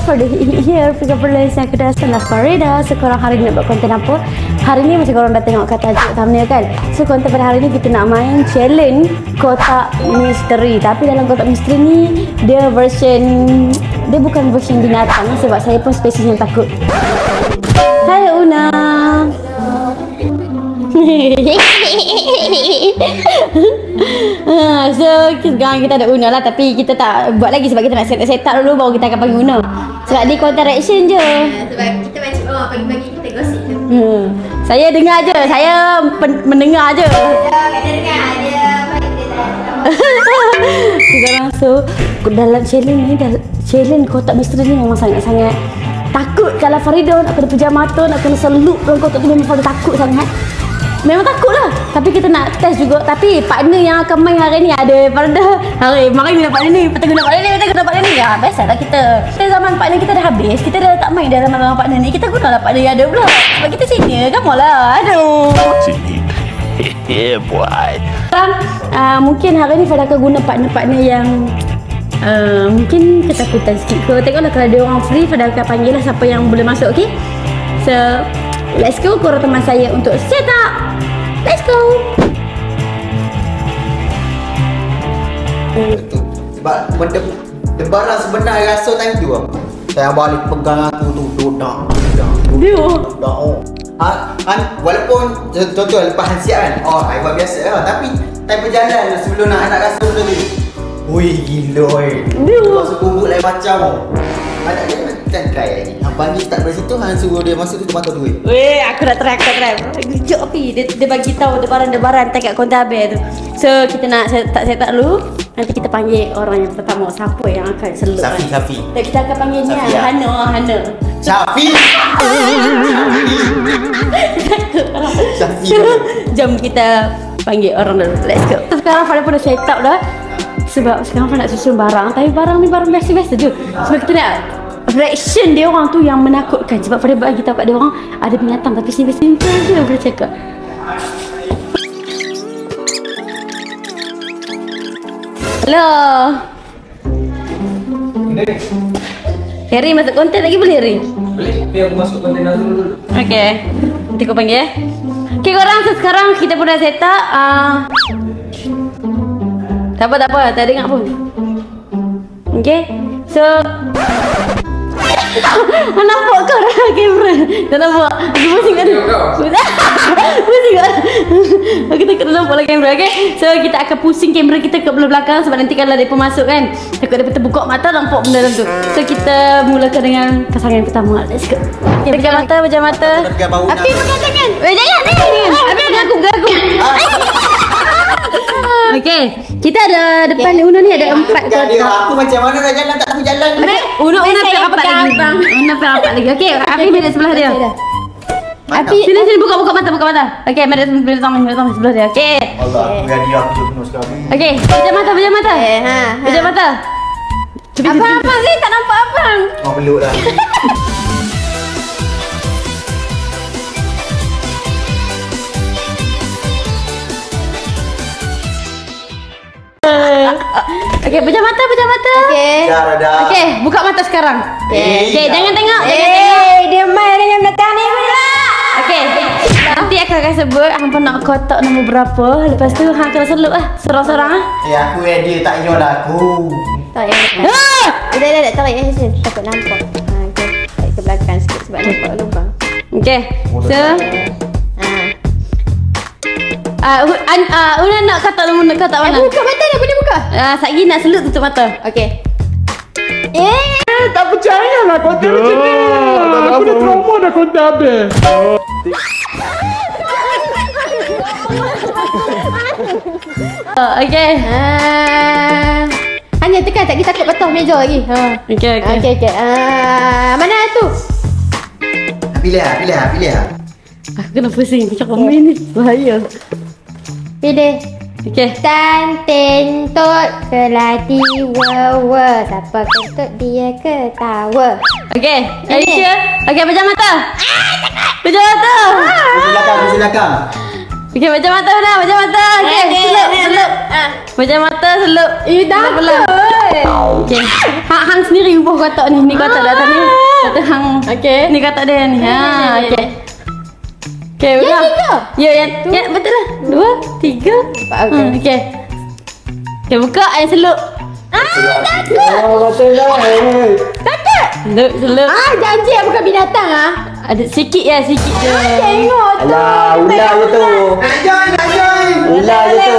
for the here Fika Perlahan saya kedai Stella Farida. Sekarang hari ni nak buat konten apa? Hari ni macam korang dah tengok kat tajuk thumbnail kan. So konten pada hari ni kita nak main challenge kotak misteri. Tapi dalam kotak misteri ni dia bukan version binatang sebab saya pun spesies yang takut. Hai Una. So sekarang kita ada Una lah, tapi kita tak buat lagi sebab kita nak set up dulu baru kita akan panggil Una. Sebab dia konten reaction je. Sebab kita macam pagi-pagi kita gosip je. Saya dengar je, saya mendengar je. Kita dengar je. Sekarang so dalam challenge ni, challenge kotak misteri ni memang sangat-sangat takut. Kalau Farida nak kena pejam mata, nak kena selup dalam kotak tu, memang Farida takut sangat. Memang takut lah. Tapi kita nak test juga. Tapi partner yang akan main hari ni ada Farida. Mari guna partner ni, kita guna partner ni, kita guna partner ni. Ya, biasalah kita. Zaman partner kita dah habis, kita dah tak main dah zaman partner ni. Kita gunalah partner yang ada pula. Sebab kita senior, come on lah. Aduh. Yeah, boy. Sekarang mungkin hari ni Farida akan guna partner-partner yang mungkin ketakutan sikit ke. Tengoklah kalau ada orang free, Farida akan panggil lah siapa yang boleh masuk, okay? So, let's go. Korang teman saya untuk set up. Let's go. Sebab barang sebenar rasa time tu apa? Saya balik pegang aku tu dodak. Walaupun contoh lepas hansiap kan. Oh, saya buat biasa lah. Tapi time berjalan sebelum nak rasa benda tu. Ui, gila oi. Masuk kubuk lain macam. Ada dia kan try lagi. Hang panggil start dari situ, hang suruh dia masuk tu mata duit. Weh, aku nak try. Gejok api. Dia bagi tahu debaran dekat konten habis tu. So, kita nak set up dulu. Nanti kita panggil orang yang pertama. Siapa yang akan selup. Safi. Dan kita akan panggil ni Hana. Safi. Safi. Jom kita panggil orang dulu. Let's go. Sekarang Farida pun dah set up dah. Sebab sekarang Farida nak susun barang. Tapi barang ni barang biasa-biasa je. Sebab kita nak reaction dia orang tu yang menakutkan. Sebab Farida bagi tahu kat dia orang ada binatang tapi simple je Farida cakap. Hello. Harry masuk konten lagi boleh Harry? Boleh, biar aku masuk konten dulu. Okay. Nanti aku panggil Okay korang, so sekarang kita pun dah set up. Tak apa, tak dengar pun. Okay. So nampak kau dah kamera. Dah nampak. Aku pusing kan. Pusing kan. Aku takut dah nampak lah kamera. Okay. So kita akan pusing kamera kita ke belah belakang. Sebab nanti kalau mereka masuk kan, takut mereka buka mata nampak benda dalam tu. So kita mulakan dengan pasangan pertama. Let's go. Okay, pejam mata. Api pegang tangan. Jangan. Api gagum. Okay, kita ada depan Una ni ada 4 kotak. Aku macam mana dah jalan tak tahu jalan. Una rapat lagi. Una rapat lagi. Okay, Api mari sebelah dia. Api sini buka mata. Okay, mari tangan sebelah dia. Okay. Allah, biar dia aku penuh sekali. Okay, pejam mata. Pejam mata. Apa sih tak nampak apa? Oh, peluk dah. Okay, pejam mata. Okay. Okay, buka mata sekarang. Okay, jangan tengok. Dia main dengan belakang ni pula. Okay, nanti akan sebut hang pun nak kotak nombor berapa. Lepas tu hang kena selup lah, sorang-sorang ah. Aku ready, tak payah lah aku. Tak payah. Dah tarik sini. Takut nampak. Okay. Tarik ke belakang sikit sebab nampak lubang. Okay, so Una nak kotak nombor kotak mana? Buka mata dah, boleh buka. Satgi nak selup tutup mata. Okay. Tak percaya lah konten macam ni. Aku dah trauma dah konten habis. Okay. Hanya tekan, tak kita takut patah meja lagi. Okay. Mana tu? Pilih lah. Aku kena pusing cakap main ni. Bahaya. Pilih. Okay. Tan tentut keladi wawa. Siapa kentut dia ketawa. Okay. Are you sure? Okay, pejam mata. Pejam mata. Silakan. Okay, pejam mata dah. Pejam mata. Okay, selup. Pejam mata, selup. Takut. Okey. Hang sendiri ubah kotak ni. Ni kotak dah ni. Kotak hang. Okey. Ni kotak dia ni. Ha, okey. Okey, udah. Ya, ya, betul lah. 2, 3. Okey. Okey, buka air seluk. Takut. Seluk. Janji aku bukan binatang Ada sikit ya, sikit je. Tengok tu. Alah, ular je tu. Nak join. Ular je tu.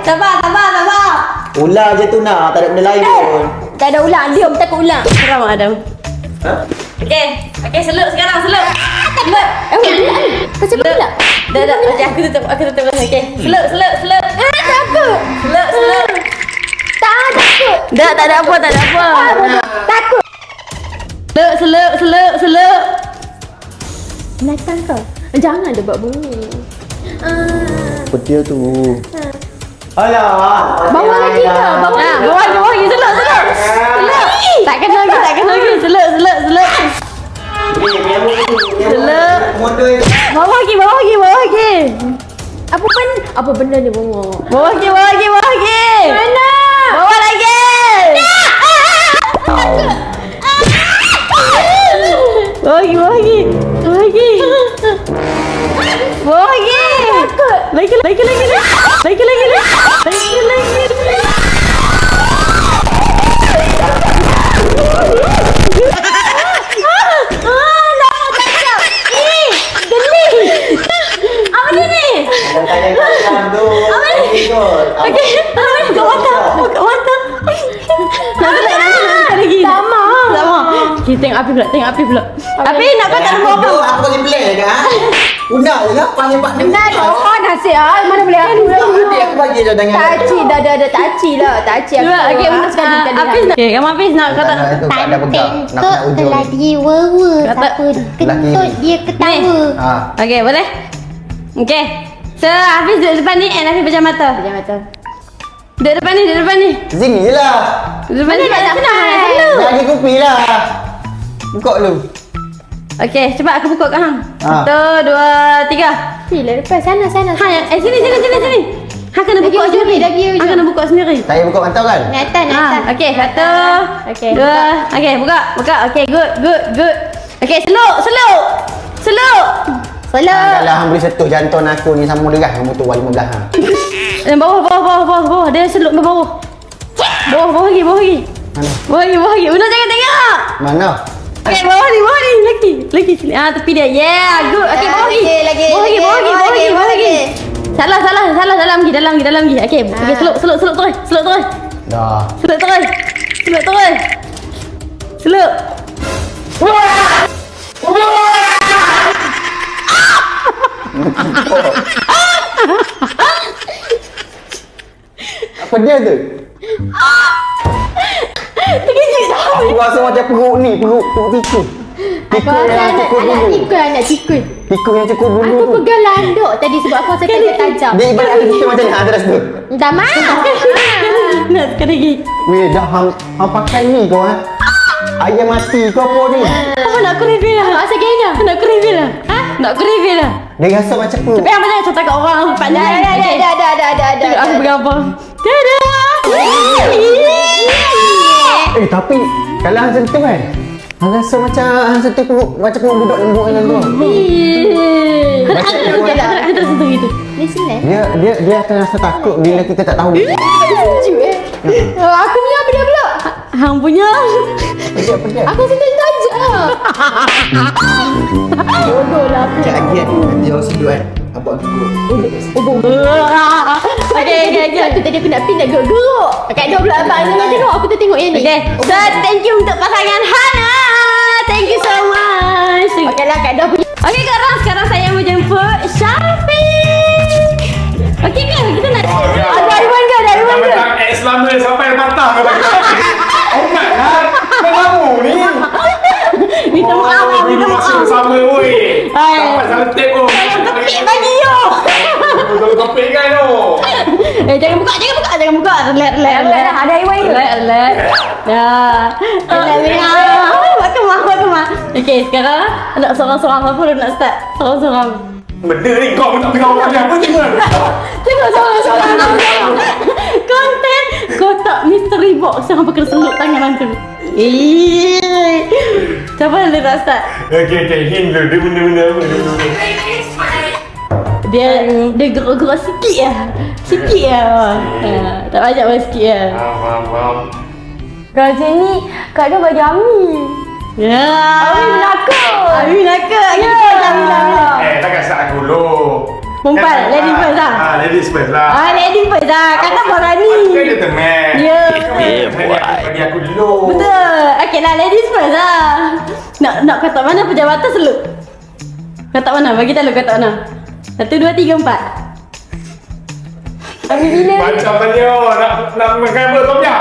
Sabar. Ular je tu nak, tak ada benda lain pun. Tak ada ular, dia takut ular. Seram Adam. Ha? Okey. Okey, seluk sekarang, seluk. Takut. Ular ni. Macam ular. Dah. Okey, aku tutup. Okey. Seluk. Takut. Seluk. Takut. Dah, tak ada apa. Takut. Seluk. Binatang kau. Jangan dia buat bunyi. Petir tu. Alah. Bawa lagi kau. Bawah lagi. Seluk. Tak kena lagi. Seluk. Seluk. Modul. Bawah lagi. Apa benda ni bongok? Bawah lagi. Mana? Bawah lagi. Bawah lagi. Lagi. Buka mata. Nak lagi. Sama. Okay, tengok api pula. Api nak kau tak buat apa? Aku bagi plan je kan. Udah je lah. Panjang ni. Benar oh nasib mana boleh aku Aku bagi je dengan. Taci dah taci lah. Taci aku. Okey, Hafiz nak. Okey, kamu Hafiz nak kata Tak ada pegang. Nak ujung. Telah dia wawa. Siapa kentut dia ketawa. okey, boleh? Okey. So, Hafiz duduk depan ni and Hafiz pejam mata. Duduk depan ni. Sini je lah. Duduk depan ni. Nak Lagi kopi lah. Buka dulu. Okey, cepat aku buka kat hang. Ha. 1, 2, 3. Pilih depan sana. Ha, sini. Hang kena buka Lagi sendiri. lagi hujung. Hang kena buka sendiri. Saya buka mantau kan? Naik atas. Okey, 1. Okey. 2. Okey, buka. Okey, good. Okey, seluk. Kalau hang boleh sentuh jantung aku ni sama derah kamu tu 15 hang. Dan bawah. Dia seluk ke bawah. Bawah lagi. Mana? Bawah lagi. Una jangan tengok. Mana? Okey, bawah ni. Lagi sini. Tepi dia. Yeah, good. Okey, bawah lagi. Bawah lagi. Salah. Dalam lagi. Okey, seluk terus. Dah. Seluk terus. Apa dia tu? Aku rasa macam perut tikus. Aku rasa anak tikus. Tikus yang cukup bulu Aku tu. pegang landuk tadi sebab aku rasa dia tajam. Dia ibarat ada tikus macam ni atas tu. Dah mana? Nak sekali lagi. Weh, dah hang pakai ni kau ayam mati kau apa ni? Apa nak aku reveal lah? Rasa gaya. Nak aku reveal lah? Nak aku reveal lah? Dia rasa macam apa? Tapi apa jangan cerita kat orang tempat ni. Dah. Aku pegang apa? Tapi kalau hang sentuh kan, hang rasa macam hang sentuh perut macam perut budak lembut macam tu. Ada sentuh gitu. Ni sini. Dia akan rasa takut bila kita tak tahu. Sejuk aku punya apa dia pula? Hang punya. Pedih. Aku sentuh tajam. Bodoh lah aku. Cak lagi kan, nanti orang sedut kan. Abang giguk. Okay. Aku tadi aku nak pin nak geruk. Kat 12 abang jangan tengok. Aku tengok yang ni. Okay. So, thank you untuk pasangan Hana. Thank you so much. Okay lah Kak Dor punya. Okay, sekarang saya mau jemput Syafiq. Okay ke? Kita nak dari mana? Selama sampai patah ke bagi. Omat lah. Kamu ni. Minta maaf. Sama woi. Sampai salah tip oh. Kepik bagi yo. Betul kepik kan tu. Jangan buka. Relax. Ada air wine. Relax. Dah. Buat kemah. Okay, sekarang nak sorang-sorang apa dulu nak start? Sorang-sorang. Benda ni kau tak tahu apa apa tengok. Tengok sorang-sorang. Konten kotak mystery box yang apa kena seluk tangan tu. Siapa yang nak start? Okay, hint dulu. Dia benda-benda apa dulu? Dia gerak-gerak sikit lah. Sikit lah. Tak banyak pun sikit lah. Faham. Kalau macam ni, Kak Dor bagi Ami. Ya. Ami menakut. Ami menakut. Alhamdulillah. Takkan start aku dulu. Perempuan, ladies first lah. Ladies first lah. Ladies first lah. Kata berani. Kan dia teman. Ya. Bagi aku dulu. Betul. Okey lah, ladies first lah. Nak kotak mana pejamata seluk? Kotak mana? Bagi tahu kotak mana. 1, 2, 3, 4. Ami bila? Macam tanya nak makan apa kau punya?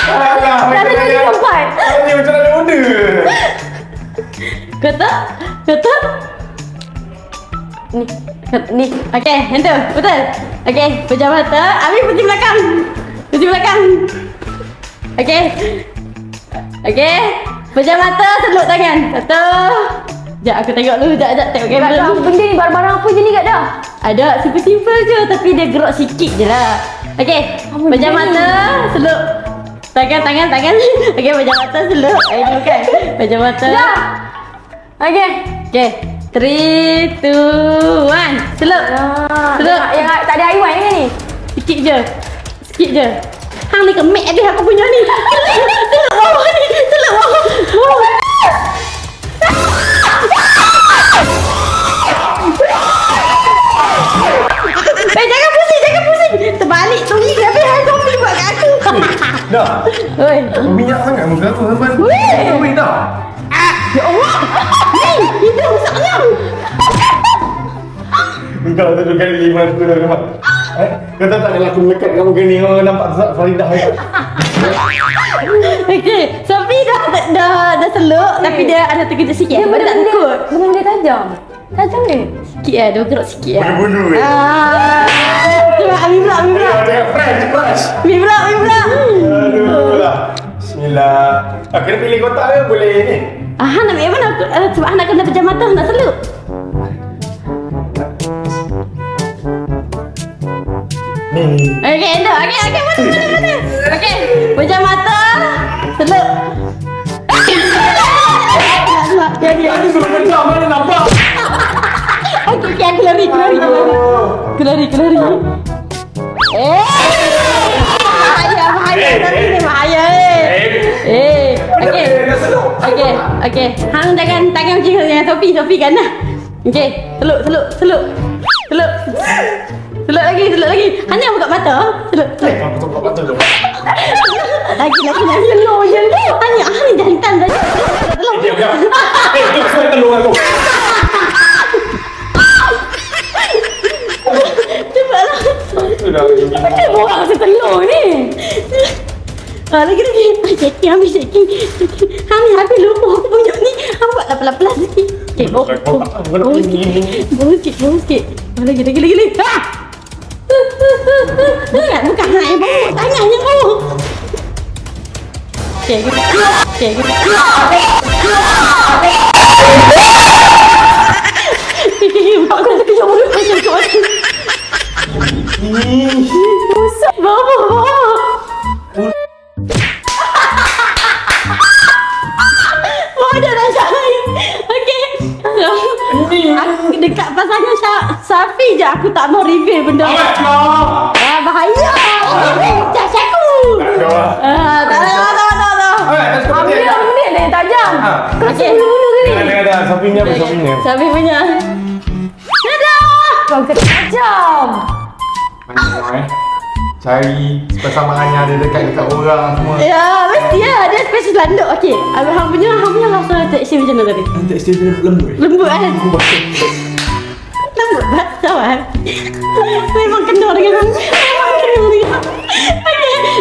Alah, Dah ada lagi 4. Tanya macam nak order. Kotak? Ni. Okey, yang tu. Betul. Okey, pejamata. Ami putih belakang. Okey. Pejamata seluk tangan. 1. Sekejap aku tengok dulu. Sekejap tengok Kak kamera Dor, dulu. benda ni barang-barang apa je ni Kak Dor? Ada simple je tapi dia gerak sikit je lah. Okey, pejamata seluk. Tangan. Okey, pejamata seluk. Ini bukan. Pejamata. Dah. Okey. 3, 2, 1. Seluk. Seluk. Yang tak ada haiwan ke ni? Sikit je. Hang ni kemek habis aku punya ni. Seluk bawah ni. Seluk bawah. Jangan pusing. Terbalik tulis habis hang zombie buat kat aku. Dah. Oi. Minyak sangat muka aku. Weh dah. Ya Allah. Itu rusaknya. Engkau tu kali 5 aku dah lemak. Kau tahu tak kalau aku melekat kamu gini orang nampak Faridah ni. Okey, Sophie dah seluk tapi dia ada terkejut sikit. Dia tak takut. Benda dia tajam. Tajam dia. Sikit lah, dia gerak sikit lah. Bunuh Cuba Ami pula. Fresh. Ami pula. Aduh lah. Bismillah. Kena pilih kotak ke boleh ni? Hang nak ambil mana? Sebab hang nak kena pejamata, nak seluk. Ni. Okey, dah. Okey, mana? Okey, pejamata, seluk. Aku suruh pecah mana nampak? Okey, aku lari. Bahaya. Okey. Hang tangan macam dengan Sophie kan lah. Okey, seluk. Seluk lagi. Hanya buka mata. Seluk. Aku tak buat tu. Lagi. Seluk je. Hanya ni jantan dah. Diam. Tu saya telur aku. Cepatlah. Sudah. Macam orang rasa telur ni. Lagi. Ambil shaking. Habis lupa aku punya ni. Hang buat pelan-pelan sikit. Okay, bau sikit. Lagi. Bukan hang yang bau. Tangan yang bau. Okay. Aku terkejut mulut macam tu. Busuk. Bau. Bodoh dah Syahid. Okey. Aku dekat pasangan Safi je aku tak mau reveal benda. Bahaya. Cash aku. Tak ada. Ami dah benda dia tajam. Kau Okey. bulu ke ni? Ada Sofinya. Safi punya. Dadah. Kau kata tajam. Cari persamaan yang ada dekat orang semua. Ya, mesti lah. Dia special landuk. Okey. Hang punya rasa tekstur macam mana tadi? Tekstur dia lembut. Lembut kan? Lembut banget. Sabar. Memang kena dengan Okey.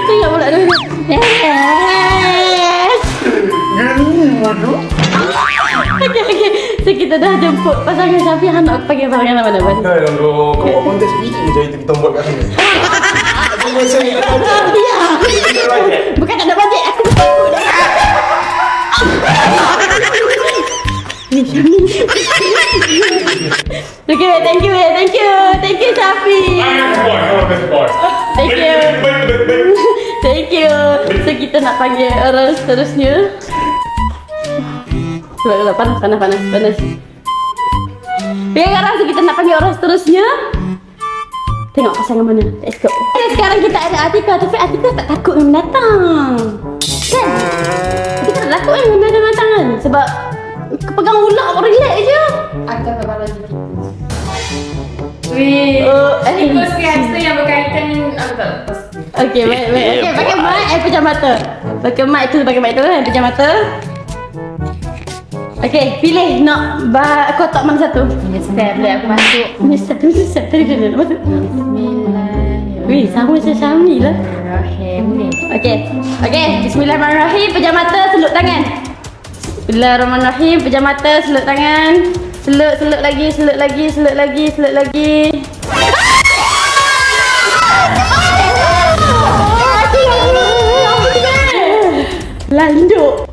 Tengok pula dulu. Geli bodoh. Okey. So kita dah jemput pasangan Syafi. Hang nak panggil pasangan mana? Dah kau buat kontes sedikit je itu kita buat kat sini. Ya. Bukan tak ada bajet. Aku takut dah. Okay, thank you Syafi. Thank you. Thank you. So kita nak panggil orang seterusnya. Gelap, panas. Sekarang kita nak panggil orang seterusnya. Tengok pasangan mana. Let's go. Sekarang kita ada Atika. Tapi Atika tak takut dengan binatang. Kan? Atika tak takut dengan binatang kan? Sebab pegang ular, relax je. Atika tak balas gitu. Wih, ini kursi hamster yang berkaitan apa tak? Okay, baik. Okay, pakai mic, pejam mata. Pakai mic tu, pejam mata. Okay, pilih nak kotak mana satu? Step boleh aku masuk. Ni satu tadi dia nak masuk. Bismillahirrahmanirrahim. Wih, sama macam Syami lah. Okay, bismillahirrahmanirrahim. Pejam mata, seluk tangan. Bismillahirrahmanirrahim. Pejam mata, seluk tangan. Seluk lagi. Landuk.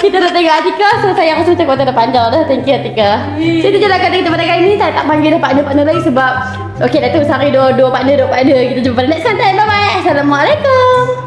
Kita dah tengok Atika, so sayang aku macam kota dah panjang dah. Thank you Atika. Kita jalankan kita pada kali ni. Saya tak panggil dah partner lagi sebab okay, dah tu sehari dua partner. Kita jumpa pada next time. Bye bye. Assalamualaikum.